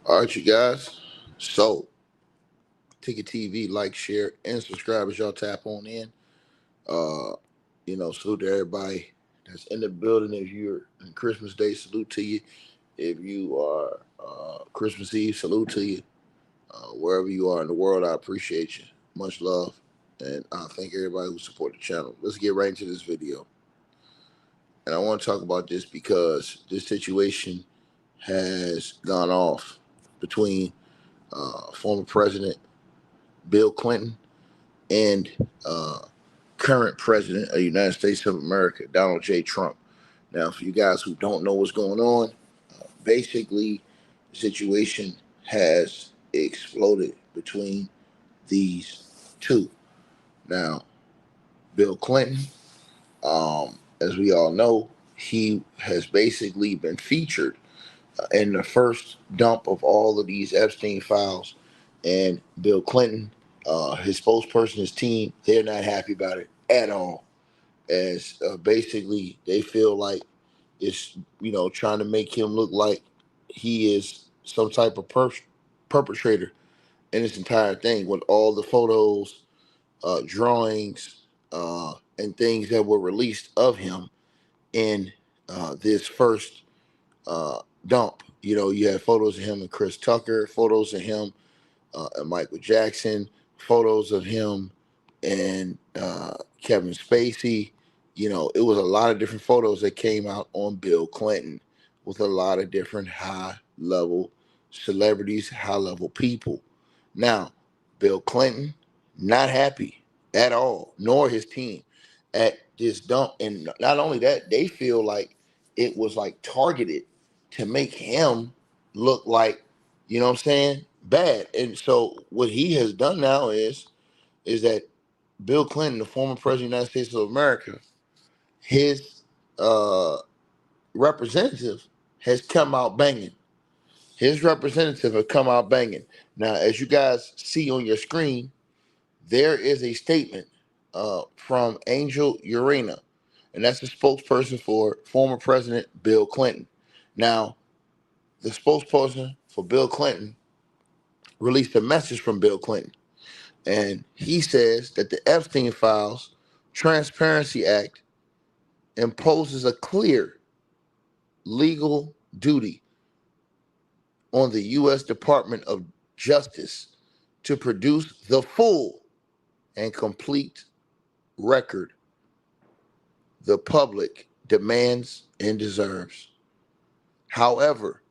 All right, you guys. So, Ticket TV, like, share, and subscribe as y'all tap on in. Uh, salute to everybody that's in the building. If you're on Christmas Day, salute to you. If you are Christmas Eve, salute to you. Wherever you are in the world, I appreciate you. Much love. And I thank everybody who support the channel. Let's get right into this video. And I want to talk about this because this situation has gone off between former President Bill Clinton and uh, current President of the United States of America, Donald J. Trump. Now, for you guys who don't know what's going on, basically, the situation has exploded between these two. Now, Bill Clinton, as we all know, he has basically been featured in the first dump of all of these Epstein files. And Bill Clinton, his spokesperson, his team, they're not happy about it at all. As basically they feel like it's, trying to make him look like he is some type of perpetrator in this entire thing with all the photos, drawings, and things that were released of him in this first dump. You have photos of him and Chris Tucker, photos of him and Michael Jackson, photos of him and Kevin Spacey. It was a lot of different photos that came out on Bill Clinton with a lot of different high level celebrities, high level people. Now, Bill Clinton, not happy at all, nor his team at this dump. And not only that, they feel like it was like targeted to make him look like, what I'm saying, bad. And so what he has done now is that Bill Clinton, the former president of the United States of America, his uh, representative has come out banging. His representative have come out banging. Now, as you guys see on your screen, there is a statement from Angel Urena, and that's the spokesperson for former President Bill Clinton. Now, the spokesperson for Bill Clinton released a message from Bill Clinton, and he says that the Epstein Files Transparency Act imposes a clear legal duty on the U.S. Department of Justice to produce the full and complete record the public demands and deserves. However,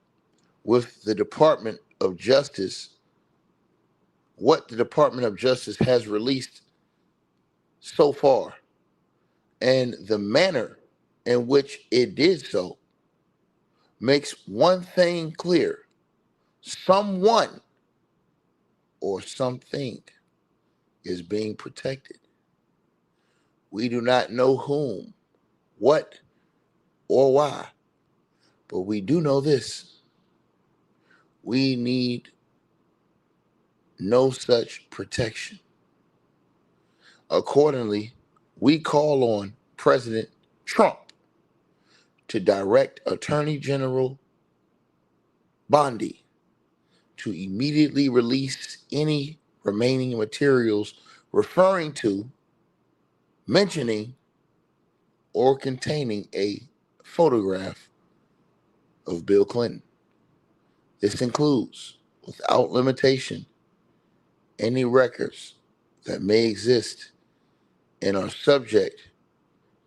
with the Department of Justice, what the Department of Justice has released so far and the manner in which it did so makes one thing clear: someone or something is being protected. We do not know whom, what, or why, but we do know this: we need no such protection. Accordingly, we call on President Trump to direct Attorney General Bondi to immediately release any remaining materials referring to, mentioning, or containing a photograph of Bill Clinton. This includes, without limitation, any records that may exist and are subject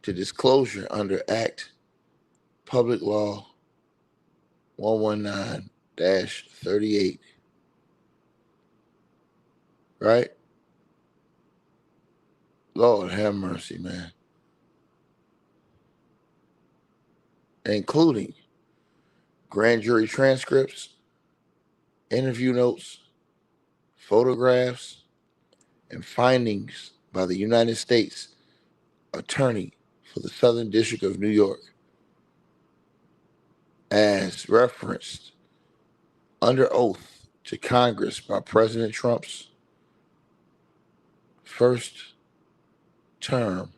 to disclosure under Act Public Law 119-38. Right? Lord have mercy, man. Including grand jury transcripts, interview notes, photographs, and findings by the United States Attorney for the Southern District of New York, as referenced under oath to Congress by President Trump's first term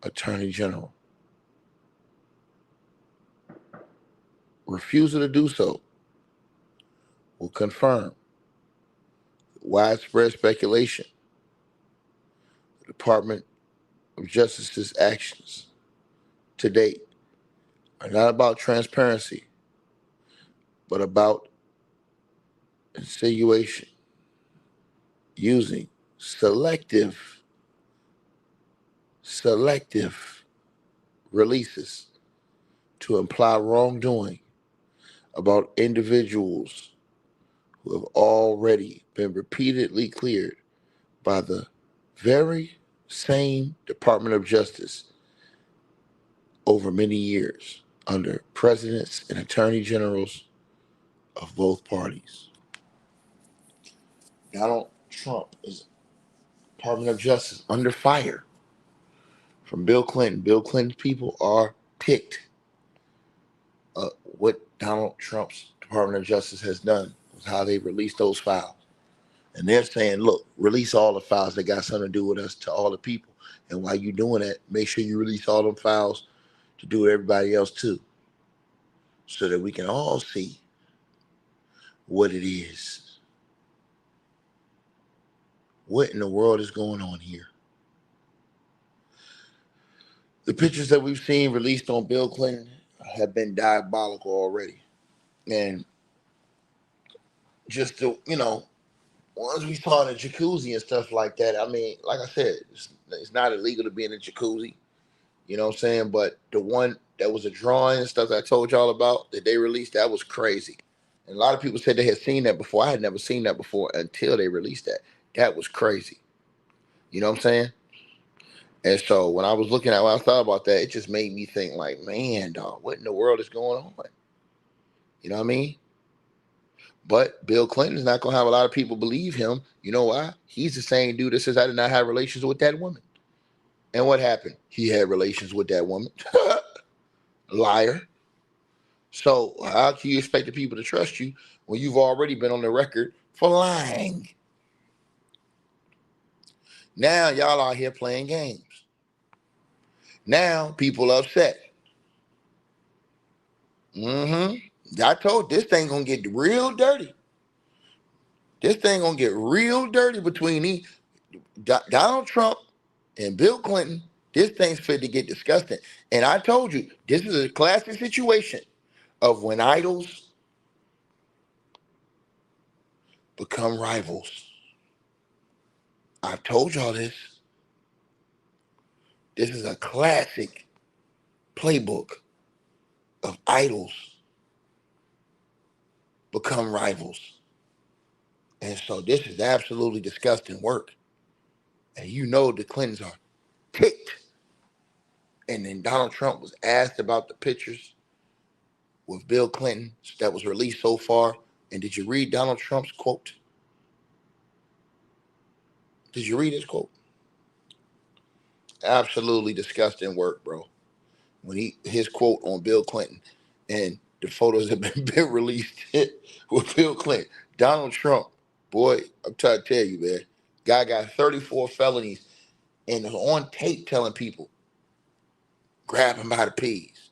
Attorney General. Refusal to do so will confirm widespread speculation the Department of Justice's actions to date are not about transparency, but about insinuation, using selective releases to imply wrongdoing about individuals who have already been repeatedly cleared by the very same Department of Justice over many years under presidents and attorney generals of both parties. Donald Trump is Department of Justice under fire from Bill Clinton. Bill Clinton's people are ticked what Donald Trump's Department of Justice has done, how they released those files. And they're saying, look, release all the files that got something to do with us to all the people. And while you're doing that, make sure you release all them files to do with everybody else too, so that we can all see what it is. What in the world is going on here? The pictures that we've seen released on Bill Clinton have been diabolical already. And just to, once we saw in the jacuzzi and stuff like that, I mean, like I said, it's not illegal to be in a jacuzzi, you know what I'm saying? But the one that was a drawing and stuff that I told y'all about that they released, that was crazy. And a lot of people said they had seen that before. I had never seen that before until they released that. That was crazy. You know what I'm saying? And so when I thought about that, it just made me think like, man, dog, what in the world is going on? You know what I mean? But Bill Clinton is not going to have a lot of people believe him. You know why? He's the same dude that says, I did not have relations with that woman. And what happened? He had relations with that woman. Liar. So how can you expect the people to trust you when you've already been on the record for lying? Now y'all out here playing games. Now people upset. I told this thing gonna get real dirty. This thing gonna get real dirty between Donald Trump and Bill Clinton. This thing's fit to get disgusting. And I told you, this is a classic situation of when idols become rivals. I've told y'all this. This is a classic playbook of idols become rivals. And so this is absolutely disgusting work. And you know the Clintons are ticked. And then Donald Trump was asked about the pictures with Bill Clinton that was released so far. And did you read Donald Trump's quote? Did you read his quote? Absolutely disgusting work, bro. When his quote on Bill Clinton and the photos have been released with Bill Clinton. Donald Trump, boy, I'm trying to tell you, man. Guy got 34 felonies and is on tape telling people, grab him by the peas.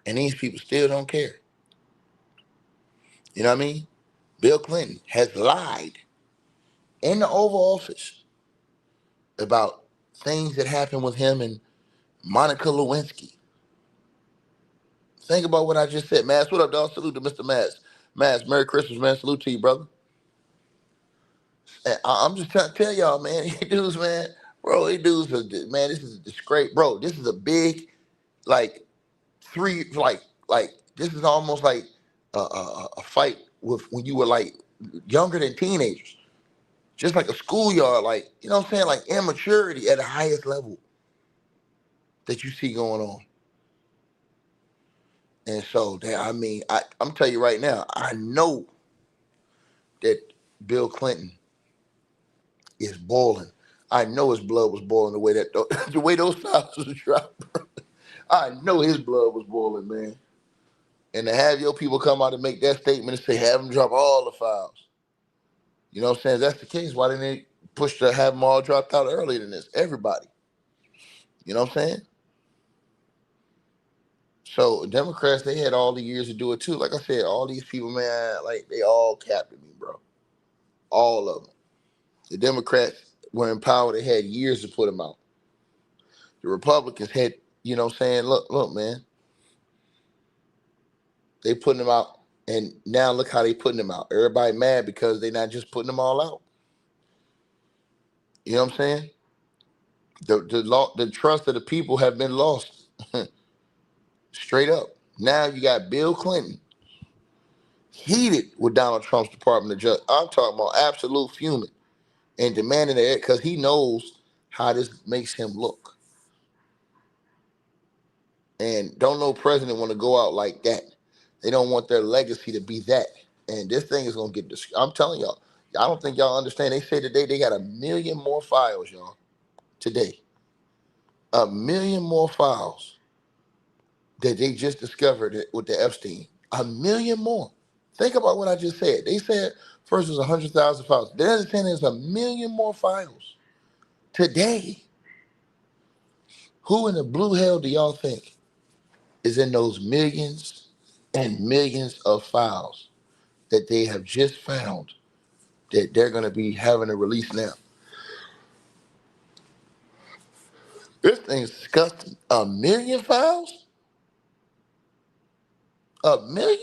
And these people still don't care. You know what I mean? Bill Clinton has lied in the Oval Office about things that happened with him and Monica Lewinsky. Think about what I just said. Mass, what up, dog? Salute to Mr. Mass. Mass, Merry Christmas, man. Salute to you, brother. And I'm just trying to tell y'all, man, these dudes, man, bro, these dudes are, man, this is a disgrace. Bro, this is a big, like, this is almost like a fight with when you were, like, younger than teenagers. Just like a schoolyard, like, you know what I'm saying? Like immaturity at the highest level that you see going on. And so, I'm telling you right now, I know that Bill Clinton is boiling. I know his blood was boiling the way the way those files was dropped. I know his blood was boiling, man. And to have your people come out and make that statement and say, have them drop all the files. You know what I'm saying? If that's the case, why didn't they push to have them all dropped out earlier than this? Everybody. You know what I'm saying? So Democrats, they had all the years to do it too. Like I said, all these people, man, like they all captured me, bro. All of them. The Democrats were in power. They had years to put them out. The Republicans had, saying, look, man, they putting them out. And now look how they putting them out. Everybody mad because they not just putting them all out. You know what I'm saying? The trust of the people have been lost. Straight up. Now you got Bill Clinton heated with Donald Trump's Department of Justice. I'm talking about absolute fuming and demanding it because he knows how this makes him look. And don't no president want to go out like that. They don't want their legacy to be that. And this thing is going to get, I'm telling y'all, I don't think y'all understand. They say today they got 1 million more files, y'all. Today. 1 million more files that they just discovered with the Epstein. 1 million more. Think about what I just said. They said first was 100,000 files. They're saying there's 1 million more files today. Who in the blue hell do y'all think is in those millions and millions of files that they have just found that they're going to be having to release now? This thing's disgusting. 1 million files? 1 million?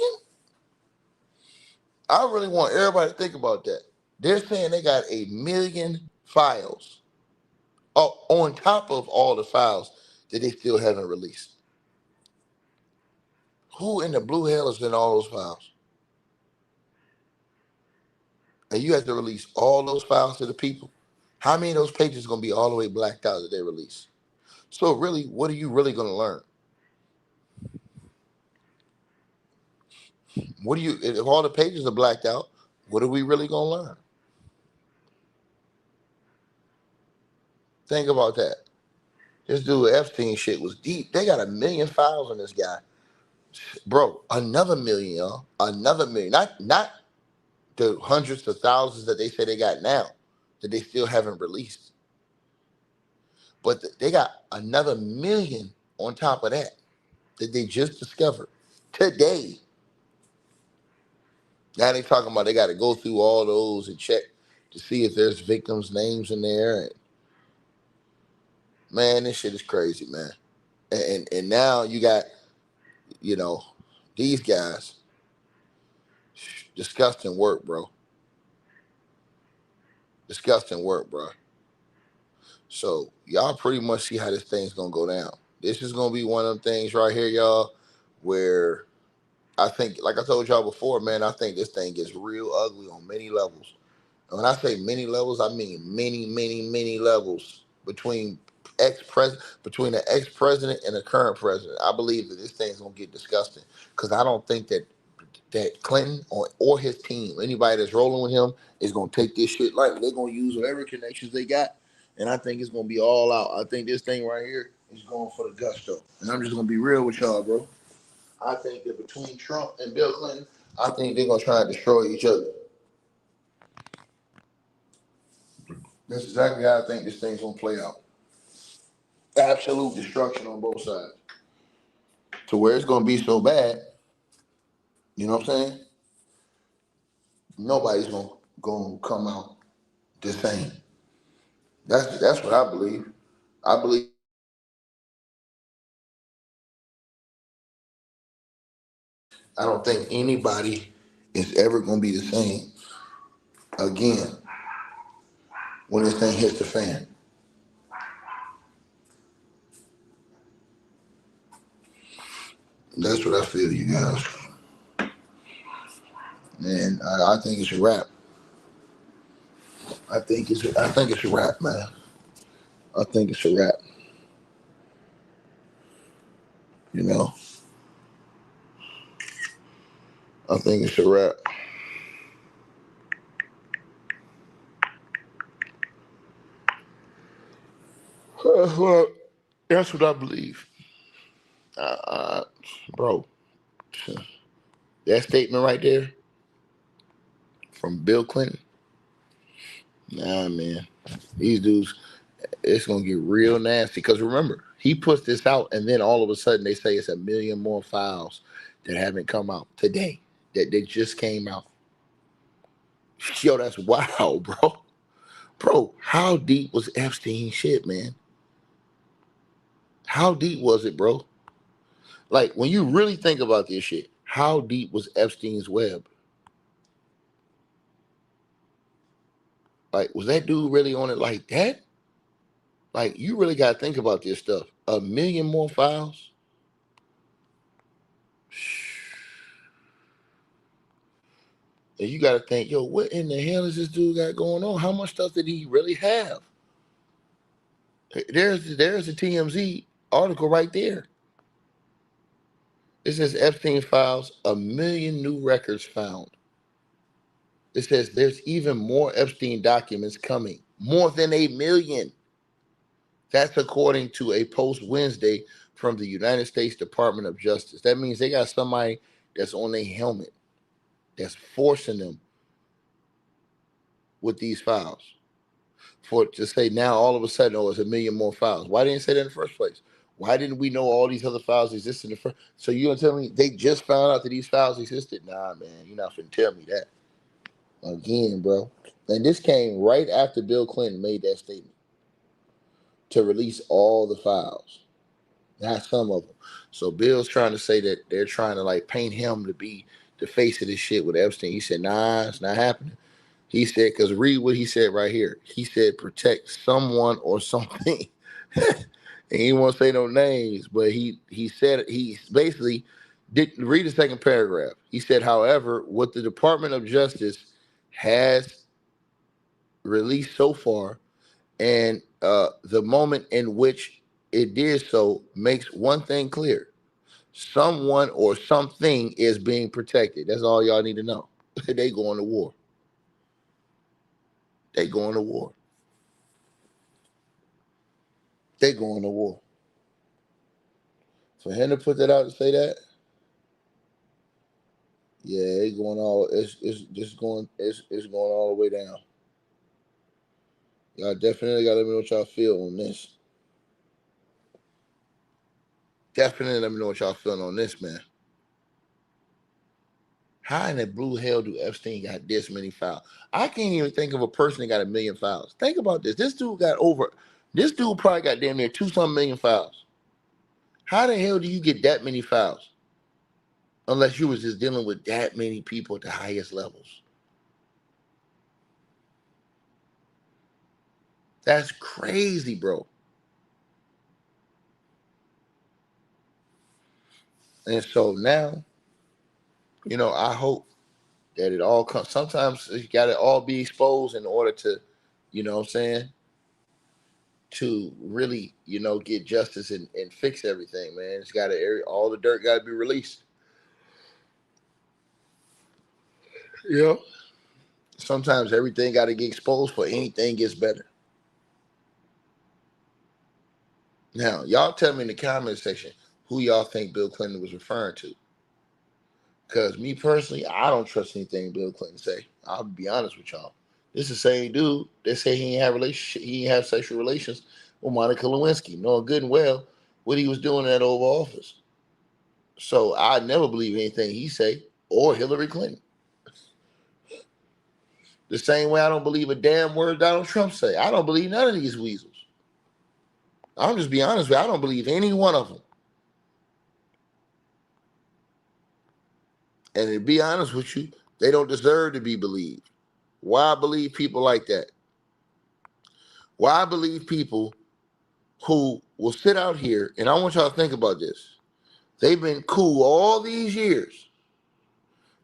I really want everybody to think about that. They're saying they got 1 million files on top of all the files that they still haven't released. Who in the blue hell is in all those files? And you have to release all those files to the people. How many of those pages are going to be all the way blacked out that they release? So really, what are you really going to learn? What do you, if all the pages are blacked out, what are we really going to learn? Think about that. This dude Epstein shit was deep. They got 1 million files on this guy. Bro, another million, y'all. Another million. Not the hundreds of thousands that they say they got now that they still haven't released. But they got another million on top of that they just discovered today. Now they talking about they got to go through all those and check to see if there's victims' names in there. And man, this shit is crazy, man. And now you got, these guys, disgusting work, bro. Disgusting work, bro. So y'all pretty much see how this thing's gonna go down. This is gonna be one of them things right here, y'all, where I think, like I told y'all before, man, I think this thing gets real ugly on many levels. And when I say many levels, I mean many, many, many levels between between the ex-president and the current president. I believe that this thing's gonna get disgusting because I don't think that Clinton or his team, anybody that's rolling with him, is gonna take this shit lightly. They're gonna use whatever connections they got, and I think it's gonna be all out. I think this thing right here is going for the gusto. And I'm just gonna be real with y'all, bro. I think that between Trump and Bill Clinton, I think they're gonna try and destroy each other. That's exactly how I think this thing's gonna play out. Absolute destruction on both sides. To where it's gonna be so bad, you know what I'm saying? Nobody's gonna come out the same. That's what I believe. I believe I don't think anybody is ever gonna be the same again when this thing hits the fan. That's what I feel, you guys. And I think it's a wrap. I think it's a wrap, man. I think it's a wrap. You know, I think it's a wrap. Well, that's what I believe. Bro, that statement right there from Bill Clinton, nah, man. These dudes, it's going to get real nasty. Because remember, He puts this out, and then all of a sudden they say it's a million more files that haven't come out today that they just came out. Yo, that's wild, bro. Bro, how deep was Epstein's shit, man? How deep was it, bro? Like, when you really think about this shit, how deep was Epstein's web? Like, was that dude really on it like that? Like, you really got to think about this stuff. A million more files? And you got to think, yo, what in the hell is this dude got going on? How much stuff did he really have? There's a TMZ article right there. It says Epstein files, a million new records found. It says there's even more Epstein documents coming, more than a million. That's according to a post Wednesday from the United States Department of Justice. That means they got somebody that's on their helmet that's forcing them with these files. For it to say now all of a sudden, oh, it's a million more files. Why didn't it say that in the first place? Why didn't we know all these other files existed in the first? So you gonna tell me they just found out that these files existed? Nah, man, you're not finna tell me that again, bro. And this came right after Bill Clinton made that statement to release all the files, not some of them. So Bill's trying to say that they're trying to like paint him to be the face of this shit with Epstein. He said, nah, it's not happening. He said, because read what he said right here. He said, protect someone or something. And he won't say no names, but he said, he basically didn't read the second paragraph. He said, however, what the Department of Justice has released so far, and the moment in which it did so makes one thing clear. Someone or something is being protected. That's all y'all need to know. They going to war. They going to war. They going to war. For him to put that out and say that, yeah, it's going all. It's just going. It's going all the way down. Y'all definitely gotta let me know what y'all feel on this. Definitely let me know what y'all feeling on this, man. How in the blue hell do Epstein got this many files? I can't even think of a person that got a million files. Think about this. This dude got over. This dude probably got damn near 2-some million files. How the hell do you get that many files? Unless you was just dealing with that many people at the highest levels. That's crazy, bro. And so now, I hope that it all comes. Sometimes you got to all be exposed in order to, you know what I'm saying, to really, get justice and fix everything, man. It's got to, all the dirt got to be released. Yeah. Sometimes everything got to get exposed for anything gets better. Now, y'all tell me in the comment section who y'all think Bill Clinton was referring to. Because me personally, I don't trust anything Bill Clinton say. I'll be honest with y'all. This is the same dude that say he ain't have sexual relations with Monica Lewinsky, knowing good and well what he was doing in that Oval Office. So I never believe anything he say or Hillary Clinton. The same way I don't believe a damn word Donald Trump say. I don't believe none of these weasels. I'm just be honest with you. I don't believe any one of them. And to be honest with you, they don't deserve to be believed. Why believe people like that? Why believe people who will sit out here, and I want y'all to think about this. They've been cool all these years.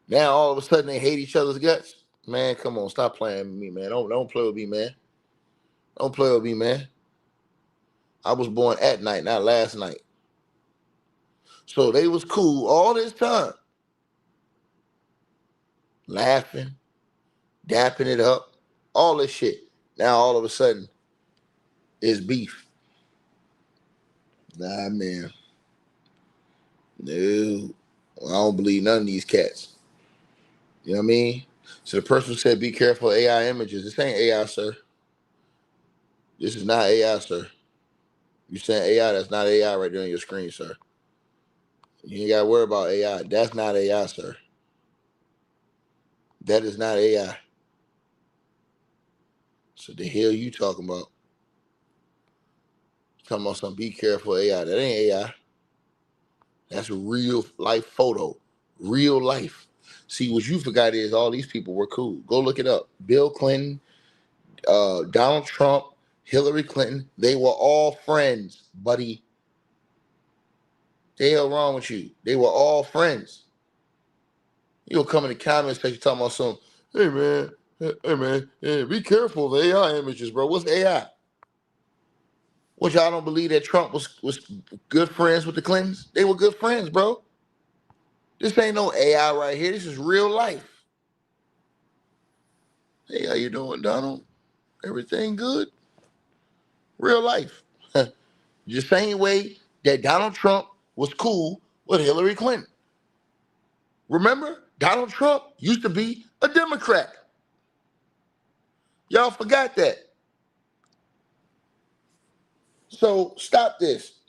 Now all of a sudden they hate each other's guts. Man, come on, stop playing with me, man. Don't play with me, man. Don't play with me, man. I was born at night, not last night. So they was cool all this time. Laughing, dapping it up, all this shit. Now all of a sudden, it's beef. Nah, man. No. I don't believe none of these cats. You know what I mean? So the person who said, be careful of AI images. This ain't AI, sir. This is not AI, sir. You saying AI? That's not AI right there on your screen, sir. You ain't got to worry about AI. That's not AI, sir. That is not AI. So the hell you talking about? Talking about some be careful AI. That ain't AI. That's a real life photo. Real life. See, what you forgot is all these people were cool. Go look it up. Bill Clinton, Donald Trump, Hillary Clinton, they were all friends, buddy. The hell wrong with you? They were all friends. You'll come in the comments section talking about some, hey man, hey, be careful of AI images, bro. What's AI? What, y'all don't believe that Trump was good friends with the Clintons? They were good friends, bro. This ain't no AI right here. This is real life. Hey, how you doing, Donald? Everything good? Real life. The same way that Donald Trump was cool with Hillary Clinton. Remember, Donald Trump used to be a Democrat. Y'all forgot that. So stop this.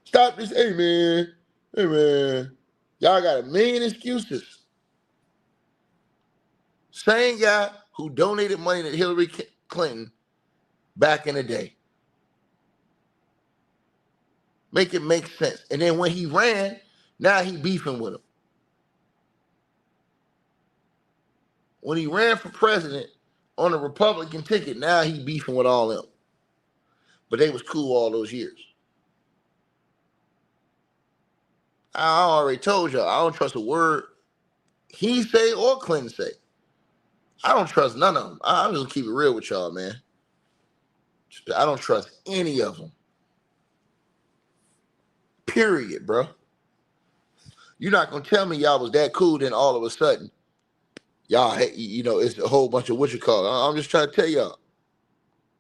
Stop this. Hey man. Hey man. Y'all got a million excuses. Same guy who donated money to Hillary Clinton back in the day. Make it make sense. And then when he ran, now he beefing with him. When he ran for president on a Republican ticket, now he beefing with all them. But they was cool all those years. I already told y'all, I don't trust a word he say or Clinton say. I don't trust none of them. I'm just gonna keep it real with y'all, man. I don't trust any of them. Period, bro. You're not gonna tell me y'all was that cool, then all of a sudden, y'all, it's a whole bunch of what you call it. I'm just trying to tell y'all.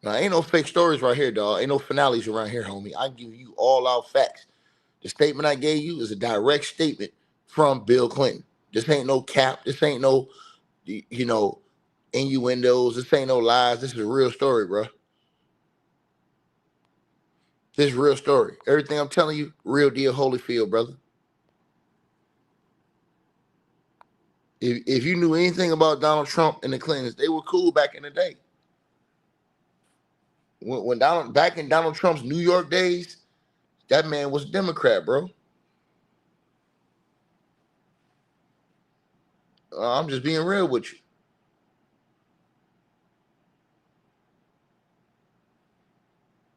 Now, ain't no fake stories right here, dog. Ain't no finales around here, homie. I give you all out facts. The statement I gave you is a direct statement from Bill Clinton. This ain't no cap. This ain't no, innuendos. This ain't no lies. This is a real story, bro. This is a real story. Everything I'm telling you, real deal Holyfield, brother. If you knew anything about Donald Trump and the Clintons, they were cool back in the day. Back in Donald Trump's New York days, that man was a Democrat, bro. I'm just being real with you.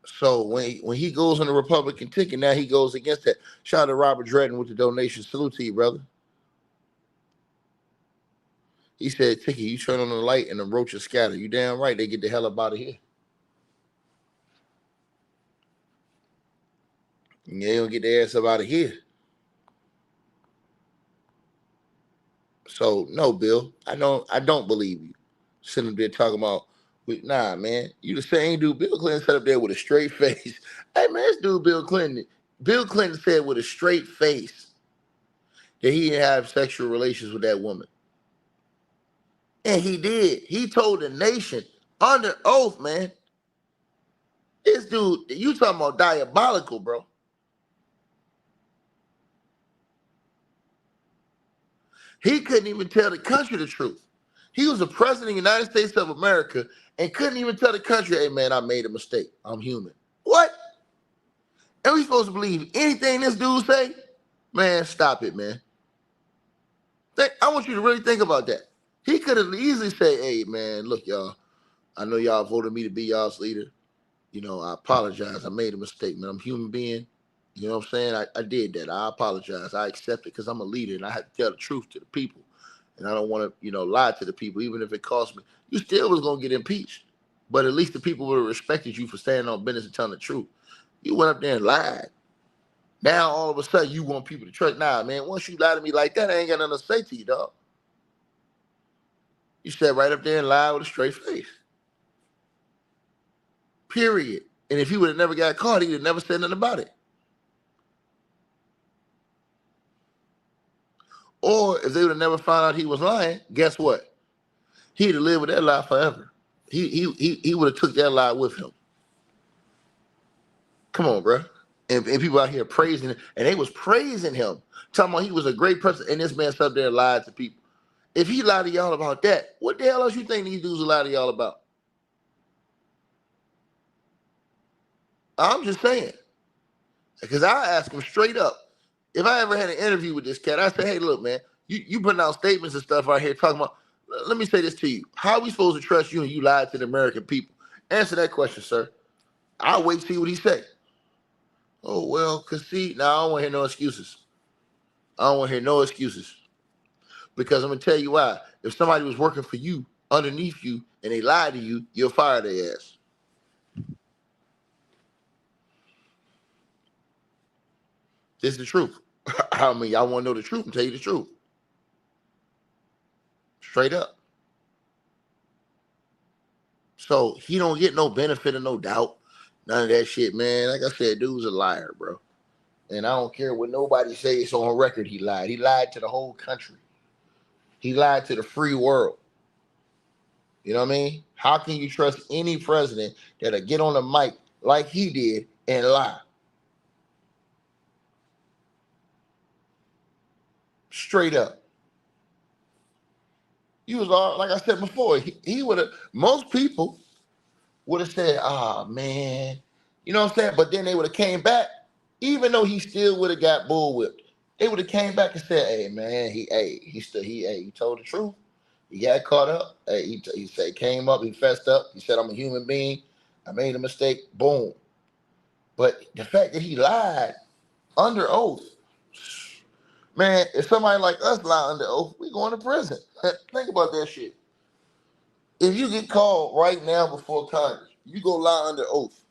So when he goes on the Republican ticket, now he goes against that. Shout out to Robert Dredden with the donation. Salute to you, brother. He said, Tiki, you turn on the light and the roaches scatter. You damn right, they get the hell up out of here. And they don't get their ass up out of here. So no, Bill, I don't believe you. Sitting there talking about, nah, man, you the same dude. Bill Clinton sat up there with a straight face. Hey, man, this dude, Bill Clinton. Bill Clinton said with a straight face that he didn't have sexual relations with that woman. And he did. He told the nation under oath, man. This dude, you talking about diabolical, bro. He couldn't even tell the country the truth. He was the president of the United States of America and couldn't even tell the country, hey, man, I made a mistake. I'm human. What? And we supposed to believe anything this dude say? Man, stop it, man. I want you to really think about that. He could have easily said, hey, man, look, y'all, I know y'all voted me to be y'all's leader. I apologize. I made a mistake, man. I'm a human being. You know what I'm saying? I did that. I apologize. I accept it because I'm a leader and I have to tell the truth to the people. And I don't want to, lie to the people, even if it costs me. You still was going to get impeached. But at least the people would have respected you for standing on business and telling the truth. You went up there and lied. Now, all of a sudden, you want people to trust. Nah, man, once you lie to me like that, I ain't got nothing to say to you, dog. You sat right up there and lied with a straight face. Period. And if he would have never got caught, he'd have never said nothing about it. Or if they would have never found out he was lying, guess what? He'd have lived with that lie forever. He would have took that lie with him. Come on, bro. And people out here praising him, and they was praising him, talking about he was a great person, and this man sat up there and lied to people. If he lied to y'all about that, what the hell else you think these dudes will lie to y'all about? I'm just saying. Because I ask him straight up. If I ever had an interview with this cat, I say, hey, look, man, you putting out statements and stuff out here talking about, let me say this to you. How are we supposed to trust you and you lied to the American people? Answer that question, sir. I'll wait to see what he say. Oh, well, because see, now I don't want to hear no excuses. I don't want to hear no excuses. Because I'm going to tell you why. If somebody was working for you, underneath you, and they lied to you, you'll fire their ass. This is the truth. I mean, y'all want to know the truth and tell you the truth. Straight up. So he don't get no benefit or no doubt. None of that shit, man. Like I said, dude's a liar, bro. And I don't care what nobody says on record he lied. He lied to the whole country. He lied to the free world. You know what I mean? How can you trust any president that'll get on the mic like he did and lie? Straight up. You was all, like I said before, he would have, most people would have said, ah, man. You know what I'm saying? But then they would have came back, even though he still would have got bullwhipped. They would have came back and said, hey, man, he told the truth. He got caught up. Hey, he said, came up, he fessed up. He said, I'm a human being. I made a mistake. Boom. But the fact that he lied under oath, man, if somebody like us lie under oath, we going to prison. Think about that shit. If you get called right now before Congress, you go lie under oath,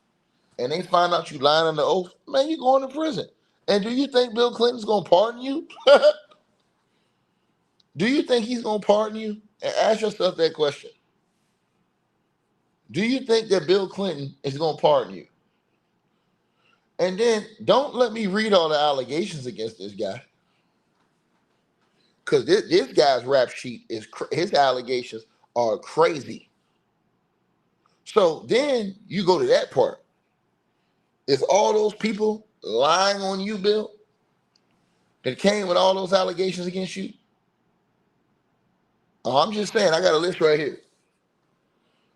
and they find out you lying under oath, man, you going to prison. And do you think Bill Clinton's gonna pardon you? Do you think he's gonna pardon you? And ask yourself that question. Do you think that Bill Clinton is gonna pardon you? And then don't let me read all the allegations against this guy, because this guy's rap sheet is his allegations are crazy. So then you go to that part. Is all those people lying on you, Bill, that came with all those allegations against you? Oh, I'm just saying, I got a list right here.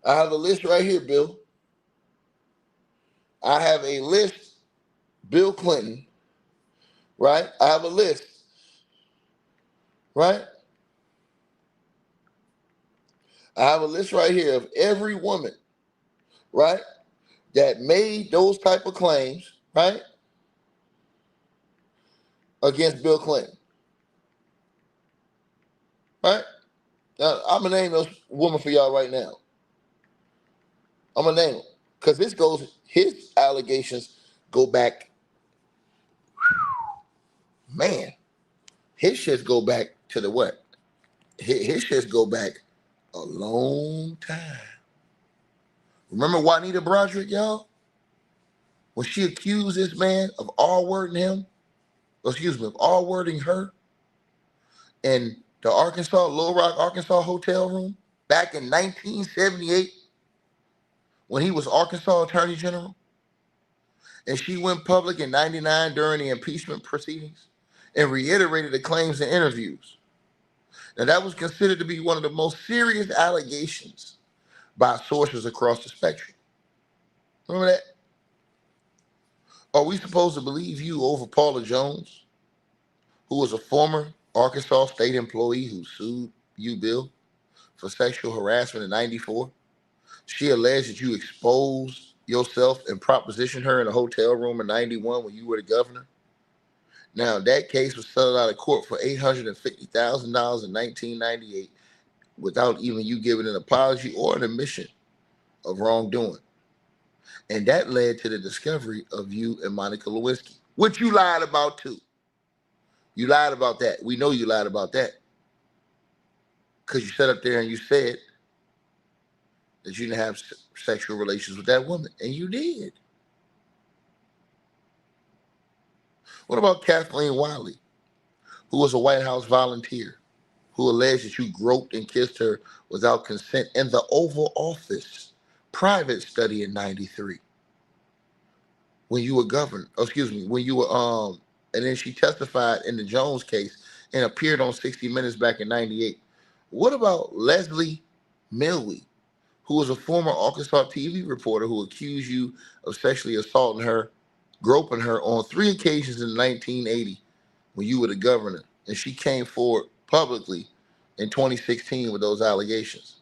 I have a list right here, Bill. I have a list, Bill Clinton, right? I have a list, right? I have a list right here of every woman, right, that made those type of claims, right, against Bill Clinton, right? Now, I'm going to name those women for y'all right now. I'm going to name them because his allegations go back, man, his shits go back to the what? His shits go back a long time. Remember Juanita Broderick, y'all? When she accused this man of R-wording him, of R-wording her in the Little Rock, Arkansas hotel room back in 1978 when he was Arkansas Attorney General. And she went public in 99 during the impeachment proceedings and reiterated the claims in interviews. Now, that was considered to be one of the most serious allegations by sources across the spectrum. Remember that? Are we supposed to believe you over Paula Jones, who was a former Arkansas state employee who sued you, Bill, for sexual harassment in 94? She alleged that you exposed yourself and propositioned her in a hotel room in 91 when you were the governor. Now, that case was settled out of court for $850,000 in 1998 without even you giving an apology or an admission of wrongdoing. And that led to the discovery of you and Monica Lewinsky, which you lied about too. You lied about that. We know you lied about that. Because you sat up there and you said that you didn't have sexual relations with that woman. And you did. What about Kathleen Wiley, who was a White House volunteer, who alleged that you groped and kissed her without consent in the Oval Office private study in 93? when you were governor. Oh, excuse me, when you were and then she testified in the Jones case and appeared on 60 Minutes back in '98. What about Leslie Milley, who was a former Arkansas TV reporter who accused you of sexually assaulting her, groping her on 3 occasions in 1980 when you were the governor, and she came forward publicly in 2016 with those allegations?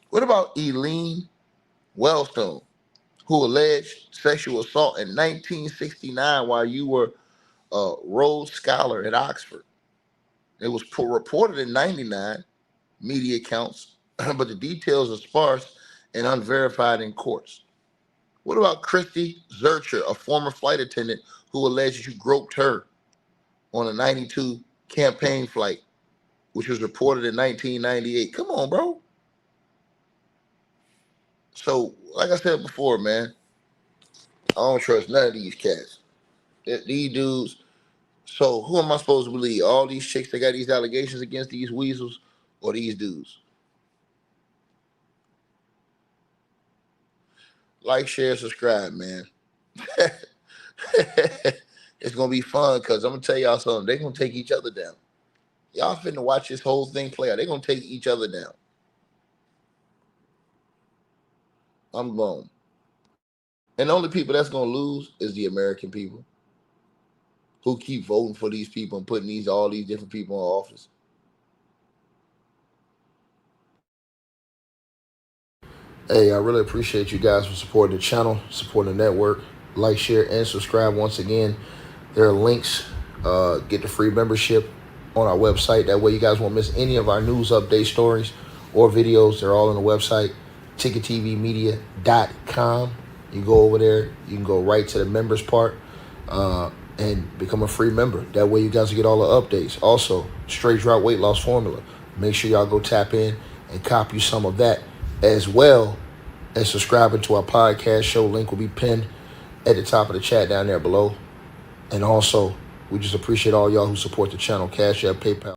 What about Eileen Wellstone, who alleged sexual assault in 1969 while you were a Rhodes Scholar at Oxford? It was reported in '99 media accounts, but the details are sparse and unverified in courts. What about Christy Zurcher, a former flight attendant who alleged you groped her on a '92 campaign flight, which was reported in 1998? Come on, bro. So, like I said before, man, I don't trust none of these cats. These dudes. So, who am I supposed to believe? All these chicks that got these allegations against these weasels, or these dudes? Like, share, subscribe, man. It's gonna be fun because I'm gonna tell y'all something. They're gonna take each other down. Y'all finna watch this whole thing play out. They're gonna take each other down. I'm gone. And the only people that's gonna lose is the American people who keep voting for these people and putting all these different people in office. Hey, I really appreciate you guys for supporting the channel, supporting the network. Like, share, and subscribe once again. There are links. Get the free membership on our website. That way you guys won't miss any of our news update stories or videos. They're all on the website, ticketvmedia.com. You go over there. You can go right to the members part and become a free member. That way you guys will get all the updates. Also, straight drop weight loss formula. Make sure y'all go tap in and copy some of that, as well as subscribing to our podcast show. Link will be pinned at the top of the chat down there below. And also, we just appreciate all y'all who support the channel. Cash App, PayPal.